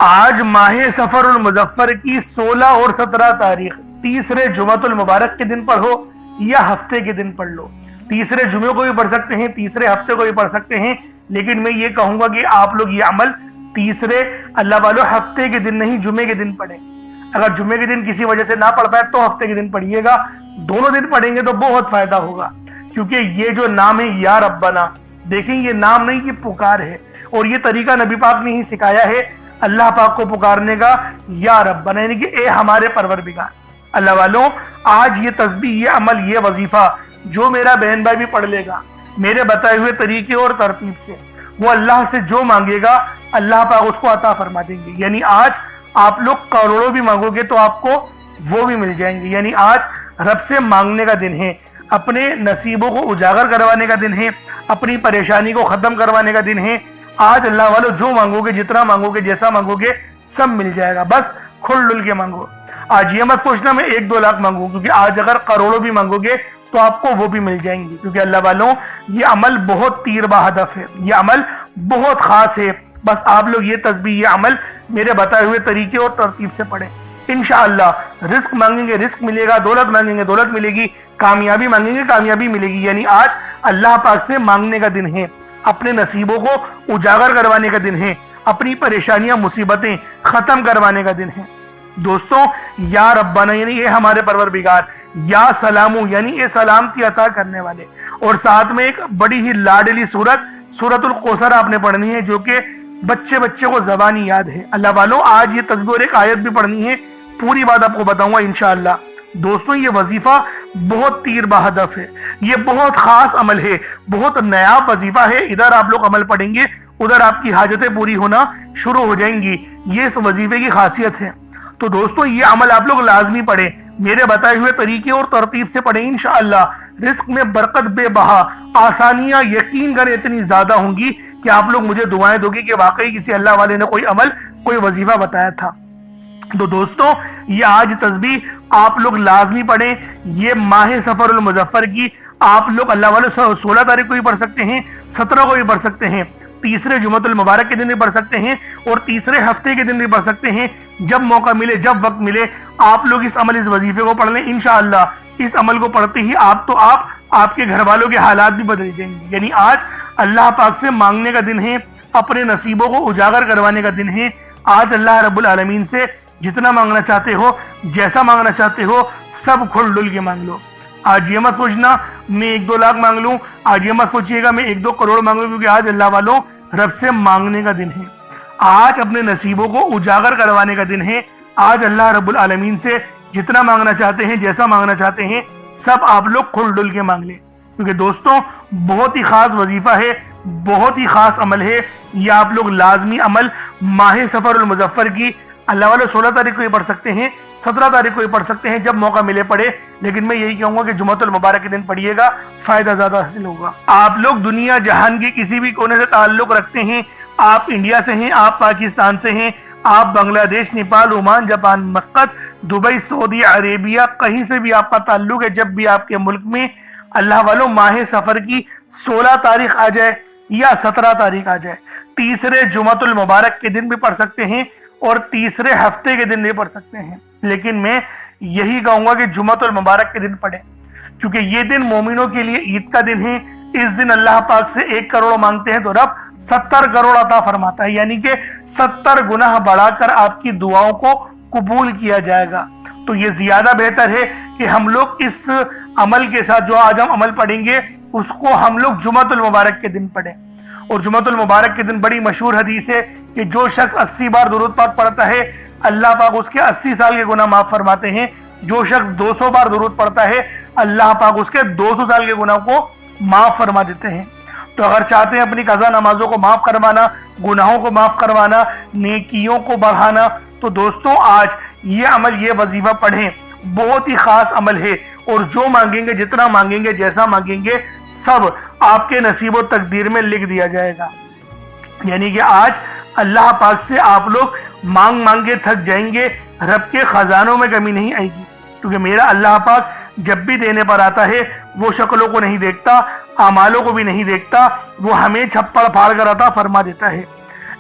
آج ماہ سفر المظفر کی 16 اور 17 تاریخ تیسرے جمعۃ المبارک کے دن پڑھو یا ہفتے کے دن پڑھ لو. تیسرے جمعے کو بھی پڑھ سکتے ہیں, تیسرے ہفتے کو بھی پڑھ سکتے ہیں, لیکن میں یہ کہوں گا کہ آپ لوگ یہ عمل تیسرے اللہ والو ہفتے کے دن نہیں جمعے کے دن پڑھیں. اگر جمعے کے دن کسی وجہ سے نہ پڑھ پائے تو ہفتے کے دن پڑھیے گا. دونوں دن پڑھیں گے تو بہت فائدہ ہوگا, کیونکہ یہ جو نام ہے یا ربنا, دیکھیں یہ نام نہیں, یہ پکار ہے, اور یہ طریقہ نبی پاک نے ہی سکھایا ہے اللہ پاک کو پکارنے کا, یا ربنا, یعنی کہ اے ہمارے پروردگار. اللہ والوں, آج یہ تسبیح, یہ عمل, یہ وظیفہ جو میرا بہن بھائی بھی پڑھ لے گا میرے بتائے ہوئے طریقے اور ترتیب سے, وہ اللہ سے جو مانگے گا اللہ پاک اس کو عطا فرما دیں گے. یعنی آج آپ لوگ کروڑوں بھی مانگو گے تو آپ کو وہ بھی مل جائیں گے. یعنی آج رب سے مانگنے کا دن ہے, اپنے نصیبوں کو اجاگر کروانے کا دن ہے, اپنی پریشانی کو ختم کروانے کا دن ہے. آج اللہ والو جو مانگو گے, جتنا مانگو گے, جیسا مانگو گے, سب مل جائے گا. بس کھل ڈل کے مانگو. آج یہ مت سوچنا میں 1-2 لاکھ مانگوں, کیونکہ آج اگر کروڑوں بھی مانگو گے تو آپ کو وہ بھی مل جائیں گی. کیونکہ اللہ والوں یہ عمل بہت تیر بہ ہدف ہے, یہ عمل بہت خاص ہے. بس آپ لوگ یہ تسبیح, یہ عمل میرے بتائے ہوئے طریقے اور ترتیب سے پڑھیں. انشاءاللہ رزق مانگیں گے رزق ملے گا, دولت مانگیں گے دولت ملے گی, کامیابی مانگیں گے کامیابی ملے گی. یعنی آج اللہ پاک سے مانگنے کا دن ہے, اپنے نصیبوں کو اجاگر کروانے کا دن ہے, اپنی پریشانیاں مصیبتیں ختم کروانے کا دن ہے. دوستوں, یا ربنا یعنی اے ہمارے پروردگار, یا سلامو یعنی اے سلامتی عطا کرنے والے, اور ساتھ میں ایک بڑی ہی لاڈلی سورت القوثر آپ نے پڑھنی ہے, جو کہ بچے کو زبانی یاد ہے. اللہ والوں آج یہ تسبیح اور ایک آیت بھی پڑھنی ہے, پوری بات آپ کو بتاؤں گا انشاءاللہ. دوستوں, یہ وظیفہ بہت تیر بہ ہدف ہے, یہ بہت خاص عمل ہے, بہت نایاب وظیفہ ہے. ادھر آپ لوگ عمل پڑھیں گے, ادھر آپ کی حاجتیں پوری ہونا شروع ہو جائیں گی. یہ اس وظیفے کی خاصیت ہے. تو دوستوں, یہ عمل آپ لوگ لازمی پڑھیں, میرے بتائے ہوئے طریقے اور ترتیب سے پڑھیں. انشاءاللہ رزق میں برکت بے بہا, آسانیاں یقین کریں اتنی زیادہ ہوں گی کہ آپ لوگ مجھے دعائیں دو گے کہ واقعی کسی اللہ والے نے کوئی عمل, کوئی وظیفہ بتایا تھا. تو دوستوں, یہ آج تسبیح آپ لوگ لازمی پڑھیں. یہ ماہ سفر المظفر کی آپ لوگ اللہ والے 16 تاریخ کو بھی پڑھ سکتے ہیں, 17 کو بھی پڑھ سکتے ہیں, تیسرے جمعۃ المبارک کے دن بھی پڑھ سکتے ہیں, اور تیسرے ہفتے کے دن بھی پڑھ سکتے ہیں. جب موقع ملے, جب وقت ملے, آپ لوگ اس عمل, اس وظیفے کو پڑھ لیں. انشاءاللہ اس عمل کو پڑھتے ہی آپ کے گھر والوں کے حالات بھی بدل جائیں گے. یعنی آج اللہ پاک سے مانگنے کا دن ہے, اپنے نصیبوں کو اجاگر کروانے کا دن ہے. آج اللہ رب العالمین سے جتنا مانگنا چاہتے ہو, جیسا مانگنا چاہتے ہو, سب کھل ڈل کے مانگ لو. آج یہ مت سوچنا میں 1-2 لاکھ مانگ لوں, آج یہ مت سوچیے گا میں 1-2 کروڑ مانگ لوں, کیونکہ آج اللہ والوں رب سے مانگنے کا دن ہے. آج اپنے نصیبوں کو اجاگر کروانے کا دن ہے. آج اللہ رب العالمین سے جتنا مانگنا چاہتے ہیں, جیسا مانگنا چاہتے ہیں, سب آپ لوگ کھل ڈل کے مانگ لیں. کیونکہ دوستوں, بہت ہی خاص وظیفہ ہے, بہت ہی خاص عمل ہے. یہ آپ لوگ لازمی عمل ماہ سفر المظفر کی اللہ والے 16 تاریخ کو بھی پڑھ سکتے ہیں, 17 تاریخ کو بھی پڑھ سکتے ہیں, جب موقع ملے پڑھے. لیکن میں یہی کہوں گا کہ جمعۃ المبارک کے دن پڑھیے گا, فائدہ زیادہ حاصل ہوگا. آپ لوگ دنیا جہان کے کسی بھی کونے سے تعلق رکھتے ہیں, آپ انڈیا سے ہیں, آپ پاکستان سے ہیں, آپ Bangladesh, Nepal, Oman, Japan, Muscat, Dubai, Saudi Arabia, کہیں سے بھی آپ کا تعلق ہے, جب بھی آپ کے ملک میں اللہ والوں ماہ سفر کی 16 تاریخ آ جائے یا 17 تاریخ آ جائے, تیسرے جمعۃ المبارک کے دن بھی پڑھ سکتے ہیں, اور تیسرے ہفتے کے دن بھی پڑھ سکتے ہیں. لیکن میں یہی کہوں گا کہ جمعۃ المبارک کے دن پڑھیں, کیونکہ یہ دن مومنوں کے لیے عید کا دن ہے. اس دن اللہ پاک سے 1 کروڑ مانگتے ہیں تو رب 70 کروڑ عطا فرماتا ہے. یعنی کہ 70 گناہ بڑھا کر آپ کی دعاؤں کو قبول کیا جائے گا. تو یہ زیادہ بہتر ہے کہ ہم لوگ اس عمل کے ساتھ, جو آج ہم عمل پڑھیں گے, اس کو ہم لوگ جمعۃ المبارک کے دن پڑھیں. اور جمعۃ المبارک کے دن بڑی مشہور حدیث ہے کہ جو شخص 80 بار درود پاک پڑھتا ہے, اللہ پاک اس کے 80 سال کے گناہ معاف فرماتے ہیں. جو شخص 200 بار درود پڑھتا ہے, اللہ پاک اس کے 200 سال کے گناہ کو معاف فرما دیتے ہیں. تو اگر چاہتے ہیں اپنی قضا نمازوں کو معاف کروانا, گناہوں کو معاف کروانا, نیکیوں کو بڑھانا, تو دوستوں آج یہ عمل, یہ وظیفہ پڑھیں. بہت ہی خاص عمل ہے, اور جو مانگیں گے, جتنا مانگیں گے, جیسا مانگیں گے, سب آپ کے نصیب و تقدیر میں لکھ دیا جائے گا. یعنی کہ آج اللہ پاک سے آپ لوگ مانگ کے تھک جائیں گے, رب کے خزانوں میں کمی نہیں آئے گی. کیونکہ میرا اللہ پاک جب بھی دینے پر آتا ہے, وہ شکلوں کو نہیں دیکھتا, اعمالوں کو بھی نہیں دیکھتا, وہ ہمیں چھپڑ پھاڑ کر عطا فرما دیتا ہے.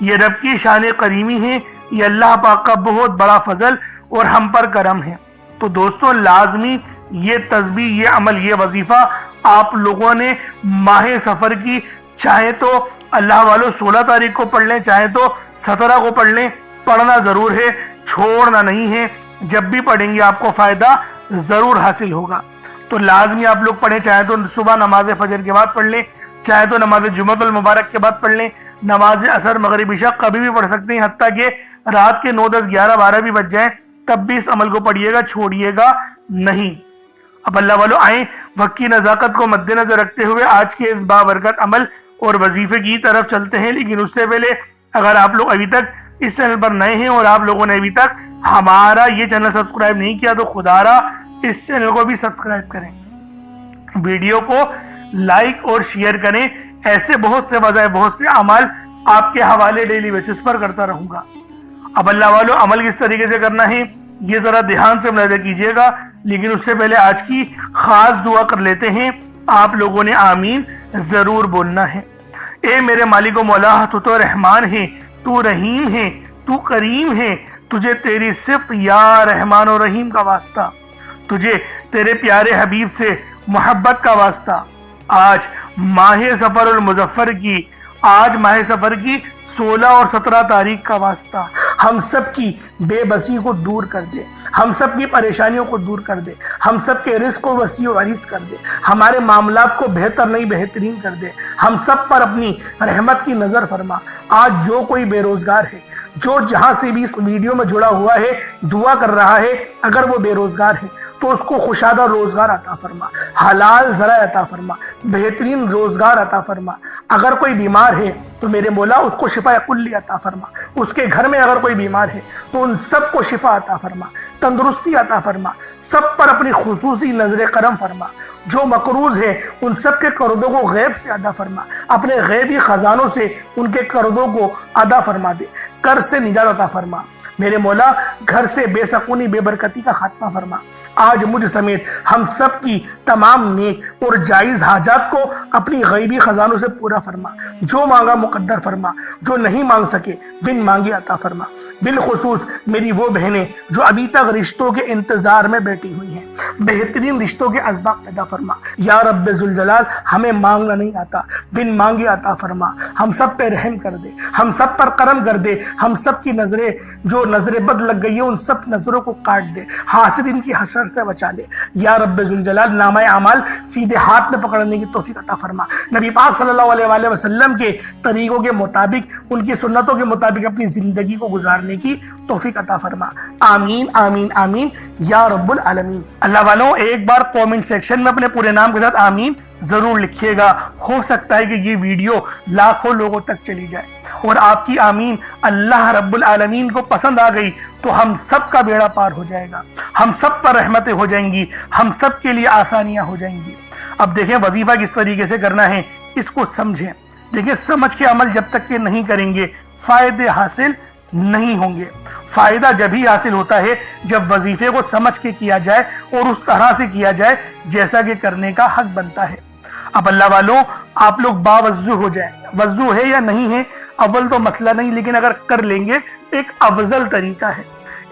یہ رب کی شان کریمی ہے, یہ اللہ پاک کا بہت بڑا فضل اور ہم پر کرم ہے۔ تو دوستوں لازمی یہ تسبیح، یہ عمل، یہ وظیفہ آپ لوگوں نے ماہ سفر کی چاہے تو اللہ والوں 16 تاریخ کو پڑھ لیں، چاہے تو 17 کو پڑھ لیں، پڑھنا ضرور ہے، چھوڑنا نہیں ہے۔ جب بھی پڑھیں گے آپ کو فائدہ ضرور حاصل ہوگا۔ تو لازمی آپ لوگ پڑھیں، چاہے تو صبح نماز فجر کے بعد پڑھ لیں، چاہے تو نماز جمعۃ المبارک کے بعد پڑھ لیں، نماز عصر مغرب عشاء کبھی بھی پڑھ سکتے ہیں، حتیٰ کہ رات کے 9 10 11 12 بھی بج جائیں تب بھی اس عمل کو پڑھیے گا، چھوڑیے گا نہیں۔ اب اللہ والوں آئیں وقت کی نزاکت کو مد نظر رکھتے ہوئے آج کے اس بابرکت عمل اور وظیفے کی طرف چلتے ہیں۔ لیکن اس سے پہلے اگر آپ لوگ ابھی تک اس چینل پر نئے ہیں اور آپ لوگوں نے ابھی تک ہمارا یہ چینل سبسکرائب نہیں کیا تو خدا را اس چینل کو بھی سبسکرائب کریں، ویڈیو کو لائک اور شیئر کریں۔ ایسے بہت سے وظائف، بہت سے اعمال آپ کے حوالے ڈیلی بیسس پر کرتا رہوں گا۔ اب اللہ والوں عمل کس طریقے سے کرنا ہے یہ ذرا دھیان سے ملاحظہ کیجئے گا، لیکن اس سے پہلے آج کی خاص دعا کر لیتے ہیں۔ آپ لوگوں نے آمین ضرور بولنا ہے۔ اے میرے مالک و مولا، تو رحمان ہے، تو رحیم ہے، تو کریم ہے، تجھے تیری صفت یا رحمان و رحیم کا واسطہ، تجھے تیرے پیارے حبیب سے محبت کا واسطہ۔ آج ماہ سفر المظفر کی 16 اور 17 تاریخ کا واسطہ ہم سب کی بے بسی کو دور کر دے، ہم سب کی پریشانیوں کو دور کر دے، ہم سب کے رزق کو وسیع و عریض کر دے، ہمارے معاملات کو بہتر نہیں بہترین کر دے، ہم سب پر اپنی رحمت کی نظر فرما۔ آج جو کوئی بے روزگار ہے، جو جہاں سے بھی اس ویڈیو میں جڑا ہوا ہے دعا کر رہا ہے، اگر وہ بے روزگار ہے تو اس کو خوشادہ روزگار عطا فرما، حلال ذرائع عطا فرما، بہترین روزگار عطا فرما۔ اگر کوئی بیمار ہے تو میرے مولا اس کو شفا کلی عطا فرما، اس کے گھر میں اگر کوئی بیمار ہے تو ان سب کو شفا عطا فرما، تندرستی عطا فرما، سب پر اپنی خصوصی نظر کرم فرما۔ جو مقروض ہے ان سب کے قرضوں کو غیب سے ادا فرما، اپنے غیبی خزانوں سے ان کے قرضوں کو ادا فرما دے، قرض سے نجات عطا فرما۔ میرے مولا گھر سے بے سکونی بے برکتی کا خاتمہ فرما۔ آج مجھ سمیت ہم سب کی تمام نیک اور جائز حاجات کو اپنی غیبی خزانوں سے پورا فرما، جو مانگا مقدر فرما، جو نہیں مانگ سکے بن مانگے عطا فرما۔ بالخصوص میری وہ بہنیں جو ابھی تک رشتوں کے انتظار میں بیٹھی ہوئی ہیں، بہترین رشتوں کے اسباب پیدا فرما۔ یا رب ذوالجلال ہمیں مانگنا نہیں آتا، بن مانگے عطا فرما۔ ہم سب پہ رحم کر دے، ہم سب پر کرم کر دے، ہم سب کی نظریں جو نظر بد لگ گئی ہے ان سب نظروں کو کاٹ دے، حاسدین کی حسد سے بچا لے۔ یا رب ذوالجلال نامہ اعمال سیدھے ہاتھ میں پکڑنے کی توفیق عطا فرما۔ نبی پاک صلی اللہ علیہ وآلہ وسلم کے طریقوں کے مطابق، ان کی سنتوں کے مطابق اپنی زندگی کو گزارنے کی توفیق عطا فرما۔ آمین آمین آمین یا رب العالمین۔ اللہ والوں ایک بار کومنٹ سیکشن میں اپنے پورے نام کے ساتھ آمین ضرور لکھیے گا۔ ہو سکتا ہے کہ یہ ویڈیو لاکھوں لوگوں تک چلی جائے اور آپ کی آمین اللہ رب العالمین کو پسند آ گئی تو ہم سب کا بیڑا پار ہو جائے گا، ہم سب پر رحمتیں ہو جائیں گی، ہم سب کے لیے آسانیاں ہو جائیں گی۔ اب دیکھیں وظیفہ کس طریقے سے کرنا ہے، اس کو سمجھیں۔ دیکھیں سمجھ کے عمل جب تک کہ نہیں کریں گے فائدے حاصل نہیں ہوں گے۔ فائدہ جب ہی حاصل ہوتا ہے جب وظیفے کو سمجھ کے کیا جائے اور اس طرح سے کیا جائے جیسا کہ کرنے کا حق بنتا ہے۔ اب اللہ والوں آپ لوگ باوضو ہو جائیں، وضو ہے یا نہیں ہے اول تو مسئلہ نہیں، لیکن اگر کر لیں گے ایک افضل طریقہ ہے،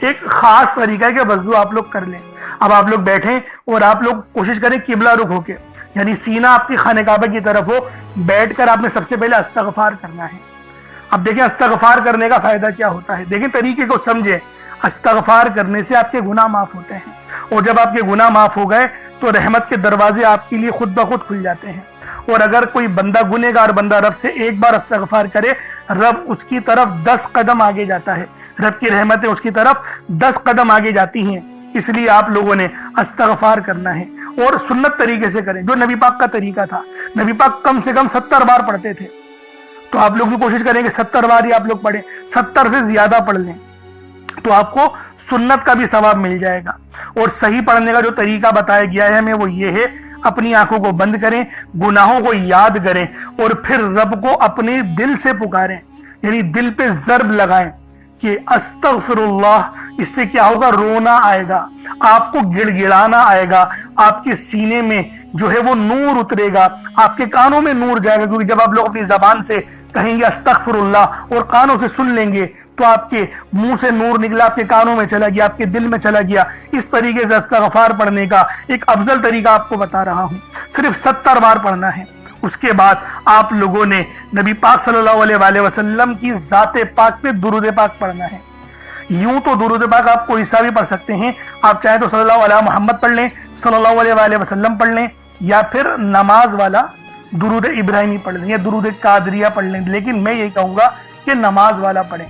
ایک خاص طریقہ ہے کہ وضو آپ لوگ کر لیں۔ اب آپ لوگ بیٹھیں اور آپ لوگ کوشش کریں قبلہ رخ ہو کے، یعنی سینہ آپ کی خانہ کعبہ کی طرف ہو، بیٹھ کر آپ نے سب سے پہلے استغفار کرنا ہے۔ اب دیکھیں استغفار کرنے کا فائدہ کیا ہوتا ہے، دیکھیں طریقے کو سمجھیں۔ استغفار کرنے سے آپ کے گناہ معاف ہوتے ہیں، اور جب آپ کے گناہ معاف ہو گئے تو رحمت کے دروازے آپ کے لیے خود بخود کھل جاتے ہیں۔ اور اگر کوئی بندہ گنہگار بندہ رب سے ایک بار استغفار کرے، رب اس کی طرف 10 قدم آگے جاتا ہے، رب کی رحمتیں اس کی طرف 10 قدم آگے جاتی ہیں۔ اس لیے آپ لوگوں نے استغفار کرنا ہے اور سنت طریقے سے کریں، جو نبی پاک کا طریقہ تھا۔ نبی پاک کم سے کم 70 بار پڑھتے تھے، تو آپ لوگ بھی کوشش کریں کہ 70 بار ہی آپ لوگ پڑھیں، 70 سے زیادہ پڑھ لیں تو آپ کو سنت کا بھی ثواب مل جائے گا۔ اور صحیح پڑھنے کا جو طریقہ بتایا گیا ہے ہمیں وہ یہ ہے، اپنی آنکھوں کو بند کریں، گناہوں کو یاد کریں اور پھر رب کو اپنے دل سے پکاریں، یعنی دل پہ ضرب لگائیں کہ استغفر اللہ۔ اس سے کیا ہوگا، رونا آئے گا، آپ کو گڑ گڑانا آئے گا، آپ کے سینے میں جو ہے وہ نور اترے گا، آپ کے کانوں میں نور جائے گا، کیونکہ جب آپ لوگ اپنی زبان سے کہیں گے استغفراللہ اور کانوں سے سن لیں گے تو آپ کے منہ سے نور نکلا، آپ کے کانوں میں چلا گیا، آپ کے دل میں چلا گیا۔ اس طریقے سے استغفار پڑھنے کا ایک افضل طریقہ آپ کو بتا رہا ہوں، صرف 70 بار پڑھنا ہے۔ اس کے بعد آپ لوگوں نے نبی پاک صلی اللہ علیہ وآلہ وسلم کی ذات پاک پہ درود پاک پڑھنا ہے۔ یوں تو درود پاک آپ کوئی سا بھی پڑھ سکتے ہیں، آپ چاہیں تو صلی اللہ علیہ محمد پڑھ لیں، صلی اللہ علیہ وآلہ وسلم پڑھ لیں، یا پھر نماز والا درود ابراہیمی پڑھ لیں یا درود قادریہ پڑھ لیں، لیکن میں یہ کہوں گا کہ نماز والا پڑھیں،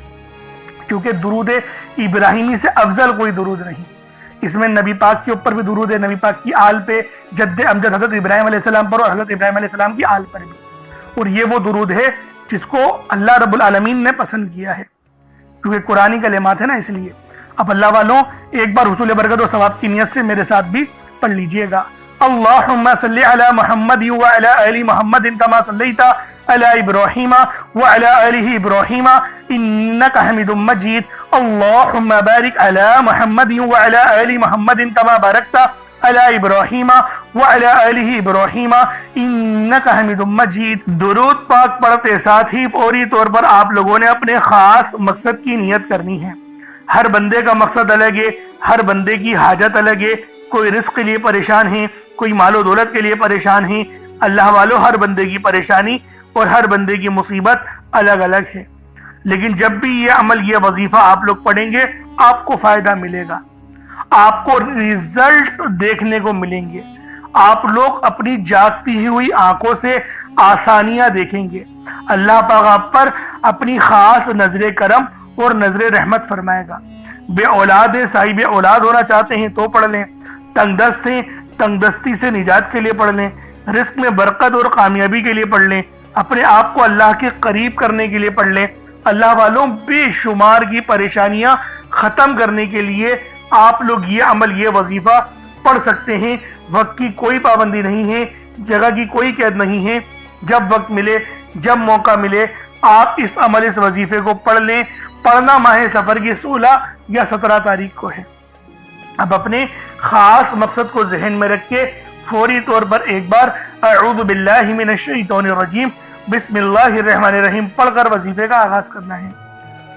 کیونکہ درود ابراہیمی سے افضل کوئی درود نہیں۔ اس میں نبی پاک کے اوپر بھی درود ہے، نبی پاک کی آل پہ، جد امجد حضرت ابراہیم علیہ السلام پر اور حضرت ابراہیم علیہ السلام کی آل پر بھی، اور یہ وہ درود ہے جس کو اللہ رب العالمین نے پسند کیا ہے، کیونکہ قرآنی کلمات ہے نا، اس لیے۔ اب اللہ والوں ایک بار حصول برکت و ثواب کی نیت سے میرے ساتھ بھی پڑھ لیجئے گا۔ اللہم صلی علی محمد وعلی آل محمد کما صلیت علی ابراہیم وعلی آل ابراہیم انک حمید مجید۔ اللہم بارک علی محمد وعلی آل محمد کما بارکت علی ابراہیم وعلی آل ابراہیم انک حمید مجید۔ درود پاک پڑھتے ساتھ ہی فوری طور پر آپ لوگوں نے اپنے خاص مقصد کی نیت کرنی ہے۔ ہر بندے کا مقصد الگ ہے، ہر بندے کی حاجت الگ ہے، کوئی رزق کے لیے پریشان ہے، کوئی مال و دولت کے لیے پریشان ہے۔ اللہ والو ہر بندے کی پریشانی اور ہر بندے کی مصیبت الگ الگ ہے، لیکن جب بھی یہ عمل، یہ وظیفہ آپ لوگ پڑھیں گے آپ کو فائدہ ملے گا، آپ کو ریزلٹس دیکھنے کو ملیں گے، آپ لوگ اپنی جاگتی ہوئی آنکھوں سے آسانیاں دیکھیں گے۔ اللہ پاک آپ پر اپنی خاص نظر کرم اور نظر رحمت فرمائے گا۔ بے اولاد ہیں، صاحب اولاد ہونا چاہتے ہیں تو پڑھ لیں، تنگ دست ہیں، تنگ دستی سے نجات کے لیے پڑھ لیں، رزق میں برکت اور کامیابی کے لیے پڑھ لیں، اپنے آپ کو اللہ کے قریب کرنے کے لیے پڑھ لیں۔ اللہ والوں بے شمار کی پریشانیاں ختم کرنے کے لیے آپ لوگ یہ عمل، یہ وظیفہ پڑھ سکتے ہیں۔ وقت کی کوئی پابندی نہیں ہے، جگہ کی کوئی قید نہیں ہے، جب وقت ملے، جب موقع ملے آپ اس عمل، اس وظیفے کو پڑھ لیں۔ پڑھنا ماہ سفر کی 16 یا 17 تاریخ کو ہے۔ اب اپنے خاص مقصد کو ذہن میں رکھ کے فوری طور پر ایک بار اعوذ باللہ من الشیطان الرجیم بسم اللہ الرحمن الرحیم پڑھ کر وظیفے کا آغاز کرنا ہے۔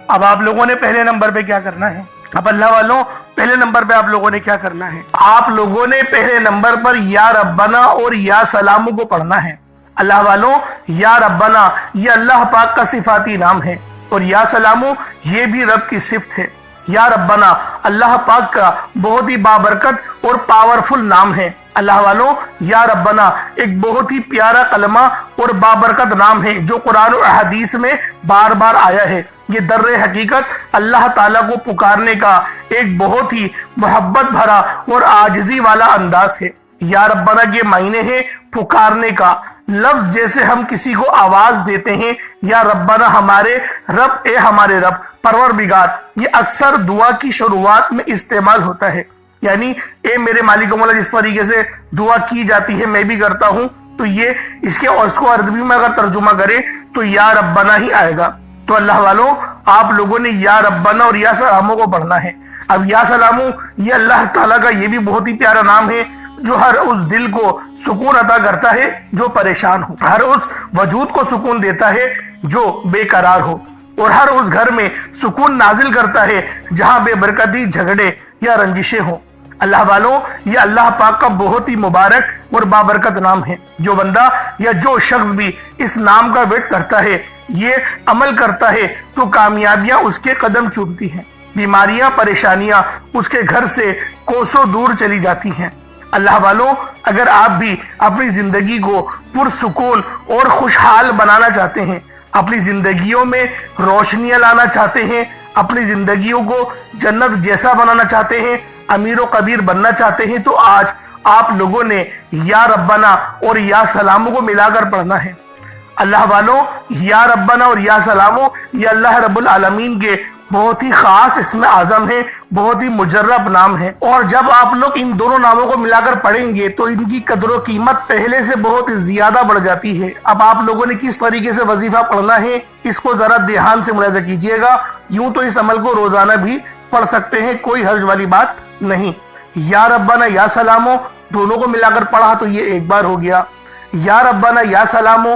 اب آپ لوگوں نے پہلے نمبر پہ کیا کرنا ہے؟ اب اللہ والوں پہلے نمبر پہ آپ لوگوں نے کیا کرنا ہے؟ آپ لوگوں نے پہلے نمبر پر یا ربنا اور یا سلامو کو پڑھنا ہے۔ اللہ والوں یا ربنا یہ اللہ پاک کا صفاتی نام ہے، اور یا سلامو یہ بھی رب کی صفت ہے۔ یا ربنا اللہ پاک کا بہت ہی بابرکت اور پاورفل نام ہے۔ اللہ والوں یا ربنا ایک بہت ہی پیارا کلمہ اور بابرکت نام ہے جو قرآن و احادیث میں بار بار آیا ہے۔ یہ در حقیقت اللہ تعالیٰ کو پکارنے کا ایک بہت ہی محبت بھرا اور عاجزی والا انداز ہے۔ یا ربنا کے معنی ہے پکارنے کا، لفظ جیسے ہم کسی کو آواز دیتے ہیں یا ربنا ہمارے رب، اے ہمارے رب، پروردگار، یہ اکثر دعا کی شروعات میں استعمال ہوتا ہے، یعنی اے میرے مالک و مولا جس طریقے سے دعا کی جاتی ہے میں بھی کرتا ہوں، تو یہ اس کو عربی میں اگر ترجمہ کرے تو یا ربنا ہی آئے گا۔ تو اللہ والوں آپ لوگوں نے یا ربنا اور یا سلامو کو پڑھنا ہے۔ اب یا سلامو یہ اللہ تعالیٰ کا یہ بھی بہت ہی پیارا نام ہے جو ہر اس دل کو سکون عطا کرتا ہے جو پریشان ہو، ہر اس وجود کو سکون دیتا ہے جو بے قرار ہو، اور ہر اس گھر میں سکون نازل کرتا ہے جہاں بے برکتی، جھگڑے یا رنجشیں ہوں۔ اللہ والوں یہ اللہ پاک کا بہت ہی مبارک اور بابرکت نام ہے۔ جو بندہ یا جو شخص بھی اس نام کا ویٹ کرتا ہے، یہ عمل کرتا ہے، تو کامیابیاں اس کے قدم چومتی ہیں، بیماریاں، پریشانیاں اس کے گھر سے کوسوں دور چلی جاتی ہیں۔ اللہ والوں اگر آپ بھی اپنی زندگی کو پرسکون اور خوشحال بنانا چاہتے ہیں، اپنی زندگیوں میں روشنیاں لانا چاہتے ہیں، اپنی زندگیوں کو جنت جیسا بنانا چاہتے ہیں، امیر و کبیر بننا چاہتے ہیں، تو آج آپ لوگوں نے یا ربنا اور یا سلامو کو ملا کر پڑھنا ہے۔ اللہ والوں یا ربنا اور یا سلامو یہ اللہ رب العالمین کے بہت ہی خاص اسم اعظم ہے، بہت ہی مجرب نام ہے، اور جب آپ لوگ ان دونوں ناموں کو ملا کر پڑھیں گے تو ان کی قدر و قیمت پہلے سے بہت زیادہ بڑھ جاتی ہے۔ اب آپ لوگوں نے کس طریقے سے وظیفہ پڑھنا ہے اس کو ذرا دھیان سے ملاحظہ کیجئے گا۔ یوں تو اس عمل کو روزانہ بھی پڑھ سکتے ہیں، کوئی حرج والی بات نہیں۔ یا ربنا یا سلامو دونوں کو ملا کر پڑھا تو یہ ایک بار ہو گیا، یا ربنا یا سلامو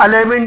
11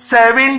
7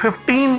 15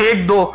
1, 2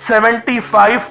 75